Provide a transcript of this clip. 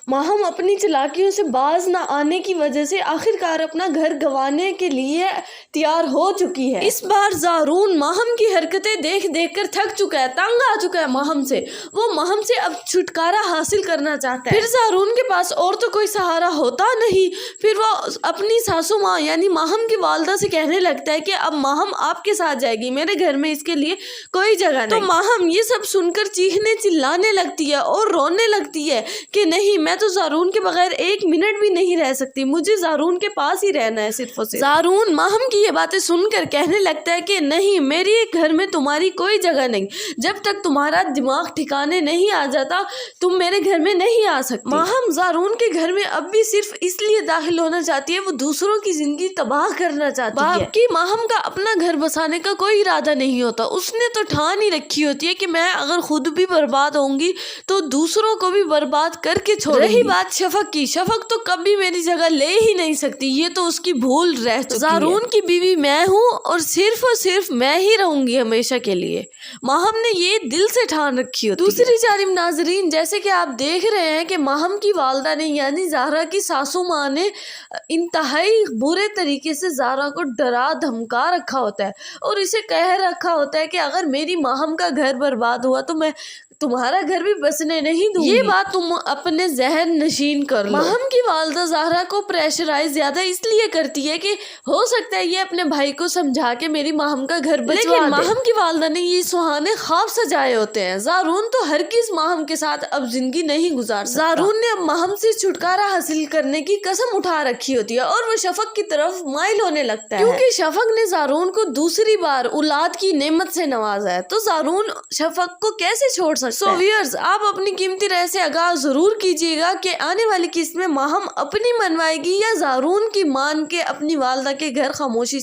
ماہم اپنی چالاکیوں سے باز نہ آنے کی وجہ سے آخرکار اپنا گھر گنوانے کے لیے تیار ہو چکی ہے۔ اس بار زارون ماہم کی حرکتیں دیکھ دیکھ کر تھک چکا ہے، تنگ آ چکا ہے ماہم سے۔ وہ ماہم سے اب چھٹکارا حاصل کرنا چاہتا ہے۔ پھر زارون کے پاس اور تو کوئی سہارا ہوتا نہیں۔ پھر وہ اپنی ساسو ماں یعنی ماہم کی والدہ سے کہنے لگتا ہے کہ اب ماہم آپ کے ساتھ جائے گی، میرے گھر میں اس کے لیے کوئی جگہ نہیں۔ تو ماہم یہ سب سن کر چیخنے چلانے لگتی ہے اور رونے لگتی ہے کہ نہیں، میں تو زارون کے بغیر ایک منٹ بھی نہیں رہ سکتی، مجھے زارون کے پاس ہی رہنا ہے صرف اور صرف۔ زارون ماہم کی یہ باتیں سن کر کہنے لگتا ہے کہ نہیں، میری گھر میں تمہاری کوئی جگہ نہیں، جب تک تمہارا دماغ ٹھکانے نہیں آ جاتا تم میرے گھر میں نہیں آ سکتی۔ ماہم زارون کے گھر میں اب بھی صرف اس لیے داخل ہونا چاہتی ہے، وہ دوسروں کی زندگی تباہ کرنا چاہتی ہے۔ باپ کی ماہم کا اپنا گھر بسانے کا کوئی ارادہ نہیں ہوتا، اس نے تو ٹھان ہی رکھی ہوتی ہے کہ میں اگر خود بھی برباد ہوں گی تو دوسروں کو بھی برباد کر کے چھوڑوں گی۔ رہی بات شفق کی، شفق تو کبھی میری جگہ لے ہی نہیں سکتی، یہ تو اس کی بھول رہ چکی ہے۔ زارون کی بیوی میں ہوں اور صرف میں ہی رہوں گی ہمیشہ کے لیے، ماہم نے یہ دل سے ٹھان رکھی ہوتی ہے۔ دوسری جانب ناظرین، جیسے کہ آپ دیکھ رہے ہیں کہ ماہم کی والدہ نے یعنی زہرا کی ساسو ماں نے انتہائی برے طریقے سے زہرا کو ڈرا دھمکا رکھا ہوتا ہے اور اسے کہہ رکھا ہوتا ہے کہ اگر میری ماہم کا گھر برباد ہوا تو میں تمہارا گھر بھی بسنے نہیں دوں گی، یہ بات تم اپنے ذہن نشین کر لو۔ ماہم کی والدہ زہرا کو پریشرائز زیادہ اس لیے کرتی ہے کہ ہو سکتا ہے یہ اپنے بھائی کو سمجھا کے میری ماہم کا گھر بچوا دے، لیکن ماہم کی والدہ نے یہ سہانے خواب سجائے ہوتے ہیں۔ زارون تو ہرگز ماہم کے ساتھ اب زندگی نہیں گزار سکتا۔ زارون نے اب ماہم سے چھٹکارا حاصل کرنے کی قسم اٹھا رکھی ہوتی ہے اور وہ شفق کی طرف مائل ہونے لگتا ہے، کیونکہ شفق نے زارون کو دوسری بار اولاد کی نعمت سے نوازا ہے، تو زارون شفق کو کیسے چھوڑ سکتا ہے؟ سو ویئرز، آپ اپنی قیمتی رائے سے آگاہ ضرور کیجیے گا کہ آنے والی قسط میں ماہم اپنی منوائے گی یا زارون کی مان کے اپنی والدہ کے گھر خاموشی سے